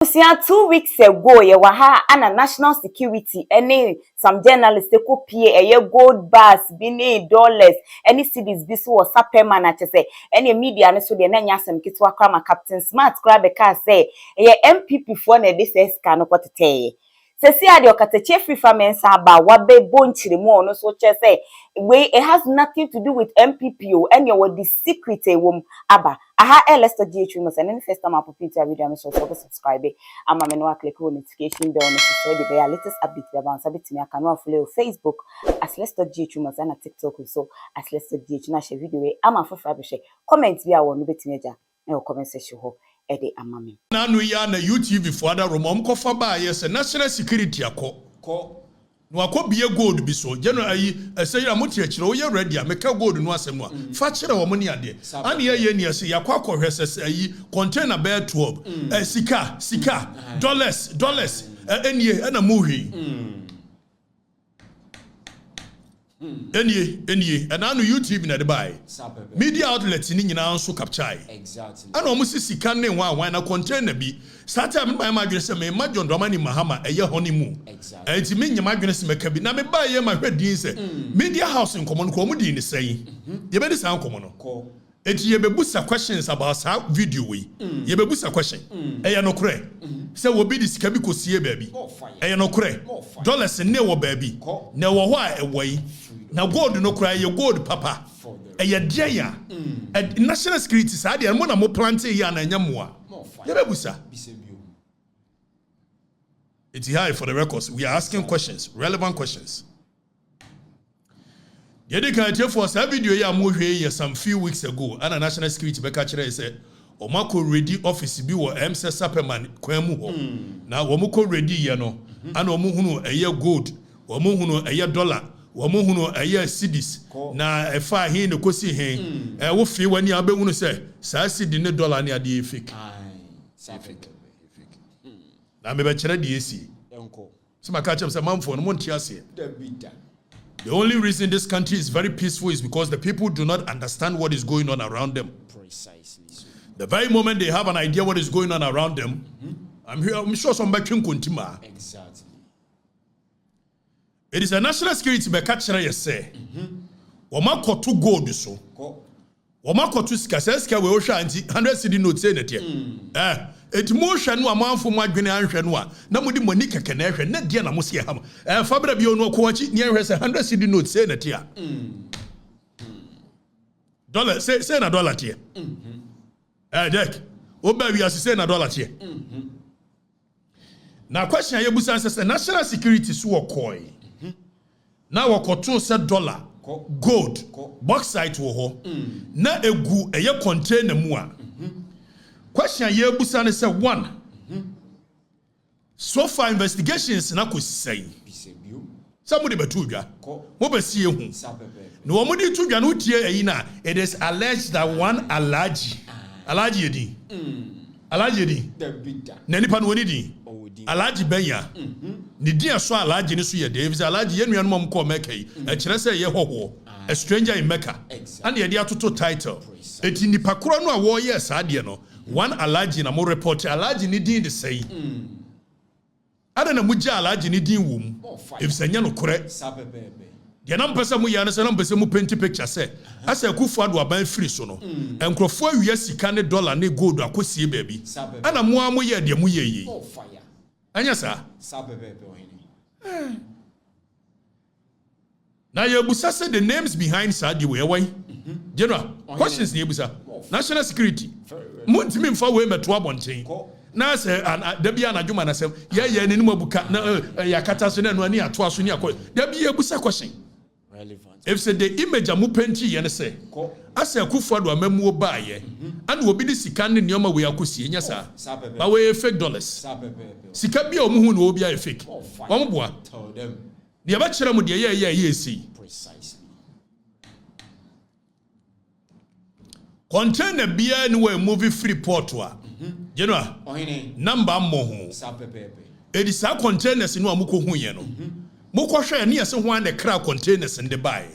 2 weeks ago, ye waha ana national security, any some journalists they copy a gold bars, bini dollars, any cities this was superman at say, any media and so the nanyasem kitwa krama Captain Smart grab a car say, a MPP for this can of what to tell. Sesi ade Okatakyie Afrifa mensa aba wabe bonchiri mo no so che say we it has nothing to do with MPPO and your the secret wom aba aha let's to ghpagenews and first time apopita video so subscribe ama me no click on notification bell no so the latest update about sabiti me aka no follow Facebook as let's to ghpagenews and TikTok so as let's to ghpagenews na share video ama Afrifa be share comment bi a wo no betimi aja na comment section ho ede amame na no ya na YouTube for ada romom kofa ba yes national security akọ no akobie gold bi so general ayi say ya moti akire wo ye ready ameka gold no asem no fa kire wo ni ade ani ye ni ase yakọ akọhwese ayi container bear 12 sika dollars enie na muhi enie and now YouTube na the buy media outlets ni nyina nso capture exactly ana omo sika ne wa na container bi starter me buy magre se me John Dramani Mahama eye honeymoon exactly enti me nyama adwene se meka bi na me buy ye ma hwedin se media house nkomo no ko mu din ne sei ye be dis an nkomo no enti ye be busa questions about sa video we ye be busa question eye no kore se wo bi di sika bi kosie baabi eye no kore dollars ne wo baabi na wo ho a ewoi na gold no cry your gold papa eye dia national security sa dia mo na mo plant here na nyamoa ye bebusa it's high for the records we are asking questions relevant questions ye dey can tell for sa video ya mo hwe ye some few weeks ago ana national security be ka kire say omako ready office bi wo MC Superman kwan mu ho na wo mo ko ready ye no ana wo mo hunu eye gold wo mo hunu eye dollar womo hunu aya cedis na efa he ne kosi he wo fi wani abehunu se sa cedi ne dollar ne ade fake fake na me be kire de esi enko so maka chem se manfo no monti ase the only reason this country is very peaceful is because the people do not understand what is going on around them precisely so. The very moment they have an idea what is going on around them I'm sure some back kuntima exactly. It is a national security be catcher you say. Woma koto gold so. Woma koto sika we ohwa anti 100 cedi note say net here. Eti mo hwa no amanfo mo adwene anhwe no a na modi moni keke na hwe na dia na mo se ha. Fa bra bi onu ko wachi ne hwe say 100 cedi note say net here. Dollar say na dollar tie. Jack. Oba wi asese na dollar tie. Na question ye busa say national security so okoi. Na wakoto se dollar gold bauxite wo ho na egu eye container mu a question ye busa ne se one so far investigations na kosisai somebody betu dwa mo be sie hu no wo modi tu dwa no tie eyi na it is alleged that one alaji edi na nipa no woni di alaji benya ni dia so alaji ni so ye Davis alaji ye nuan mom ko Mecca yi e kire se ye hoho a stranger in Mecca and ye dia toto title eti nipa koro no a wo ye sa de no one alaji na mo report alaji ni din de sei ada na muja alaji ni din wom if se nya no kore ye na mpesa mu ya na se na mpesa mu paint picture se asa kufu ado aban free so no enkrofo awia sika ne dollar ne gold akosie baabi ana mo amu ye de mu ye yi anya sa na ye busa say the names behind Saudi we why general questions ni busa national security muntimi mfa we meto abonten na say da bia na dwuma na sem ye ni mu abuka na yakata so na no ani ato aso ni akọ da bia busa question relevant if say the image amu penti ye ne say asa kufu do amamuo ba ye and obi di sika ne nioma we akosie nya sa ba we fake dollars sika bia omu hu no obi a fake wo mboa tell them de ba kire mu de ye esi precisely container bia ni we movie free port wa general number mo hu edisa containers no amuko hu ye no Mokosha and yes, one the crowd containers in the buy.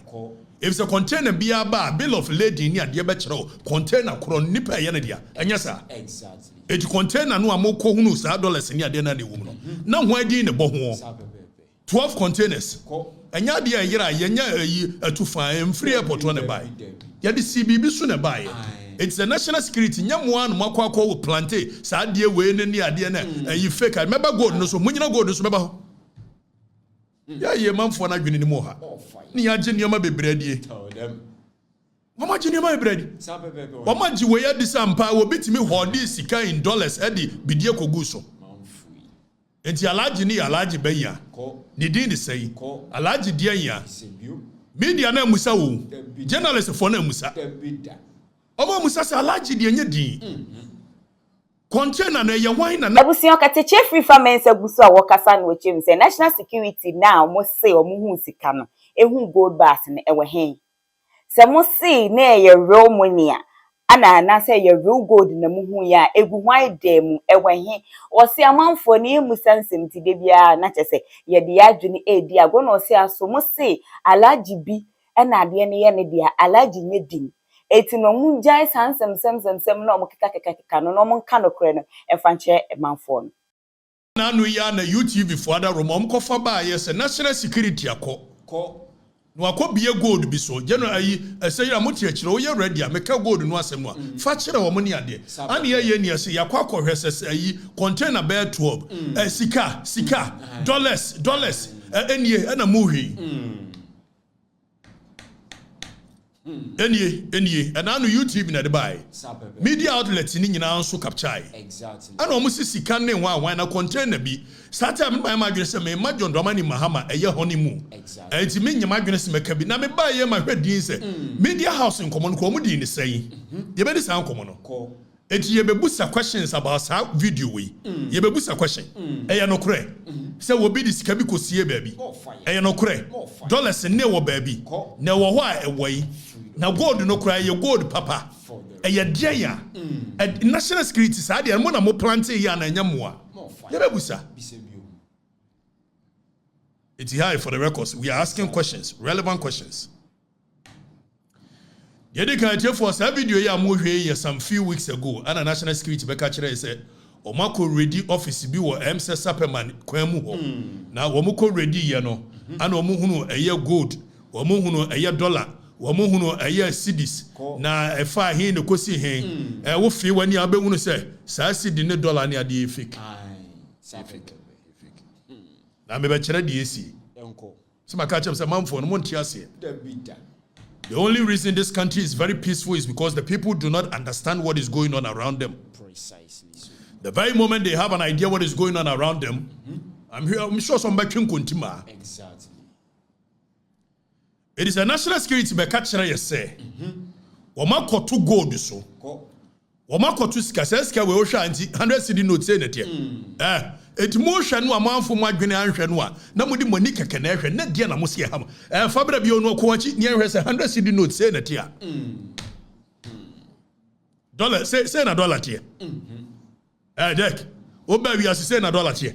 If it's a container be a bar, bill of lading near the bachelor, container cron nipper yanadia, and yes, sir. Exactly. It container no moko hunus $1 in your dinner the woman. Now why in the bohon? 12 containers. And yadia yenya to find free airport on a buy. Yadi CBB soon buy. It's a national security. Nyam one makwako will plant it. Sadia way in the idea and you fake. I remember God no so when you know God no so. Yeah, ye man for na dwene ni mo ha. Ni agye nioma bebrede. Mama agye nioma bebrede. Mama agye we ya disampa wo bitimi hodi sika in dollars e di bidie kogu so. Enti alaji ni alaji benya. Ni din ni sei. Alaji dia ya. Media na musa wo. Journalist for na musa. Omo musa sa alaji dia nye din. Container na ye wine na abusi Okatakyie Afrifa mensa busu a wokasa no wechim say national security now mo say omo hu sika no ehu gold bars ne ewe hen se mo say na ye real money ana na say ye real gold na mo hu ya egu hwan dem ewe hen o se amanfo ne musansem ti de bia na che say ye de adwene edi ago na o se aso mo say alaji bi na ade ne ye ne dia alaji nye din eti no mu jai sansem no mo keka no mo nka no kure no efanche emanfo no na no ya na UTV for other room am kofa ba yes national security akọ no akobie gold bi so general ayi eseyira moti akire wo ye ready ameka gold no asem no fa kire wo mo ni ade ani ye ni ase yakọ akọhwese ayi container bear 12 sika dollars enie na mu hwi Any, and I know YouTube in the buy. Media outlets in Yanso capture. Exactly. I know Mrs. Canning why na container be. Started by my grace, may Majon Dramani Mahama a year honeymoon. Exactly. And to me, my goodness, Macabi, na me buy my red deans. Media house in common comedy in the saying. You better sound common. And you be busa questions about how video we. You be busa question. A no cray. So will be this cabico see baby. A no cray. Dollars and never baby. Now why away. Now God no cry your God papa. A ya a national security side and one more planting yan and yamwa. Yabusa. It's high for the records. We are asking questions, relevant questions. Yedika for some video ya movie some few weeks ago, and a national security becachre said, Omako ready office be wa MC Superman kwemu ho. Now Omako ready yano, and Omuhunu a year gold, Omuhunu a year dollar. Wamuhuno a year cities na a fire here in the Kosi hen. I will feel when you are going to say, Sassy didn't dollar near the fake. Now, maybe DSC. So, my catch up some month for Montiasi. The only reason this country is very peaceful is because the people do not understand what is going on around them. Precisely. The very moment they have an idea what is going on around them, I'm sure some back in Kuntima. Exactly. It is a national security by catcher, you say. Wama two gold so. Wama kotu sika we osha anti 100 cedi notes in it. It motion wa man for my gene anhwenwa. Na mudi money keke na ehwe na dia na mo se ham. Fabra bi onu ko wachi ne ehwe 100 cedi notes in it ya. Dollar say na dollar tie. Jack. Oba wi asese na dollar tie.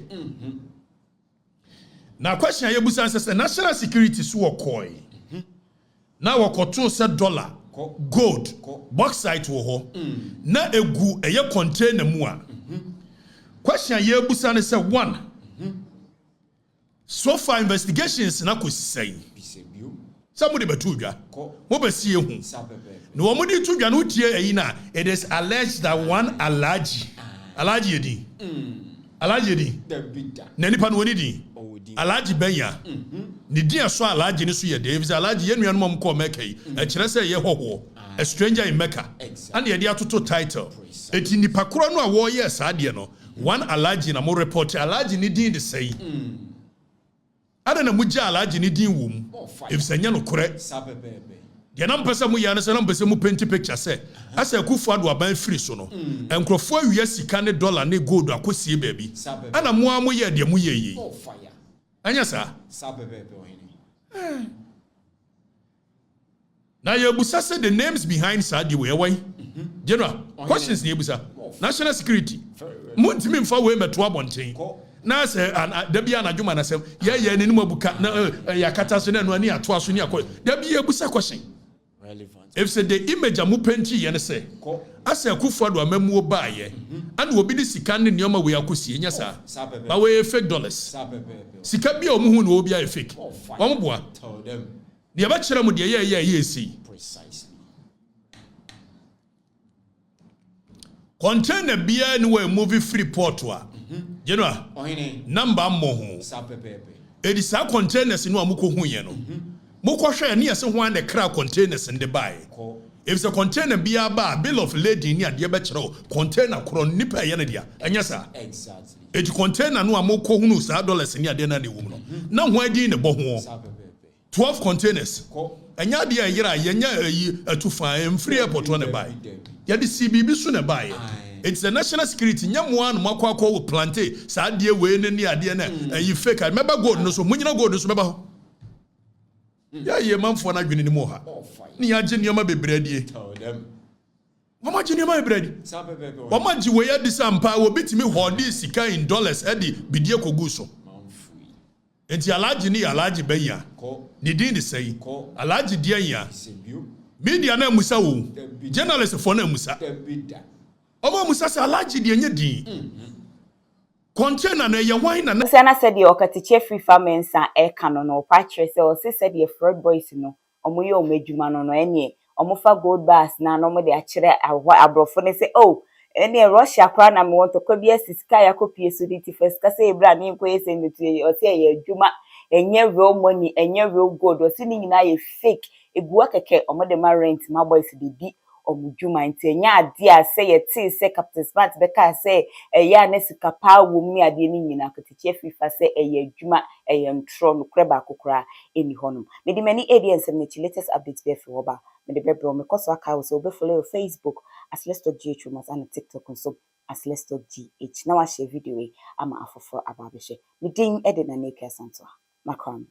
Na question ye busa say national security so okoi. Na wakoto se dollar gold bauxite wo ho na egu eye container mu a question ye busa ne say one so far investigations na kosisai somebody betu dwa mo be sie hu no wo mudi tu dwa no tie eyi na it is alleged that one alaji edi na nipa no woni di alaji benya ni dia so alaji ni so ye Davis alaji ye nuanu mom ko meka yi e kire se ye hoho a stranger in Mecca and ye dia toto title eti nipa koro no a wo ye sa de no one alaji na mo report alaji ni din de sei ada na muja alaji ni din wom if se nya no kore ye na mpesa mu ya na se na mpesa mu paint picture se asa kufu ado aban free so no enkrofo awie sika ne dollar ne gold akosie baabi ana mo amu ye de mu ye yi anya sa now you busa say the names behind Sadi why general questions ni busa national security muntimi mfa we meto abonten na se da bia na dwuma na sem ye ne nim abuka na yakata so na no ani ato so ni akọ da bia ebusa question relevant. if say the image amu penti ye ne say asa Akufo do amamuo baaye and obi di sika ne nioma we akosie nya sa ba we fake dollars sika bia omu hu no obi a fake omo boa Tell them ne ba kire mu de ye esi precisely. container bia ni we movie free port wa you know number mo ho edi sa containers no amuko hu ye no moko hwe ne yese ho an the crack containers in the buy if the container bia ba bill of lading ni ade be kire container kro nipa ye ne dia anya sa Exactly. edi container no amoko hu sa dollars ni ade na ne wum no na ho adi ne bo ho 12 containers anya dia yira yenya atufa emfree airport one buy ya di CBB so ne buy it's the national security nyamoa no makwa plante sa de we ne ade na yi fake remember gold no so munyina gold no so beba ho ya ye manfo na dwene ni mo ha ni ya je nioma bebrede Tell them mama je nioma bebrede mama je we ya di sampa obitimi hodi sika in dollars e di bidie kogu so enti alaji ni alaji beya ni din ni sei alaji dia ya media na musa wo journalist for na musa omo musa sa alaji dia nya din container na ye wan na se na said the Okatakyie Afrifa mensa e kano no patre se o se said the fraud boys no omo ye omedwuma no ene omo fa gold bars na no mo de a kire abrofo ne se oh ene Russia kwa na me want to ko bia sika ya kopie Security first ka se ebra ni nko ye se ntu o se ye adwuma enye real money enye real gold o se ni nyina ye fake eguwa keke omo de ma rent ma boys de di omudwuma nti enya ade a se ye ti se Captain Smart be ka se eya na sika pa wo mu ade ni nyina Okatakyie Afrifa se eye adwuma eye ntro no kra ba kokora eni honum me di many audience me latest updates be fi oba me de bebro me koso aka wo so be follow Facebook as let's talk ghtrends and TikTok so as let's talk gh na wa share video ama afoforo aba be she me din ede na na eka santo makram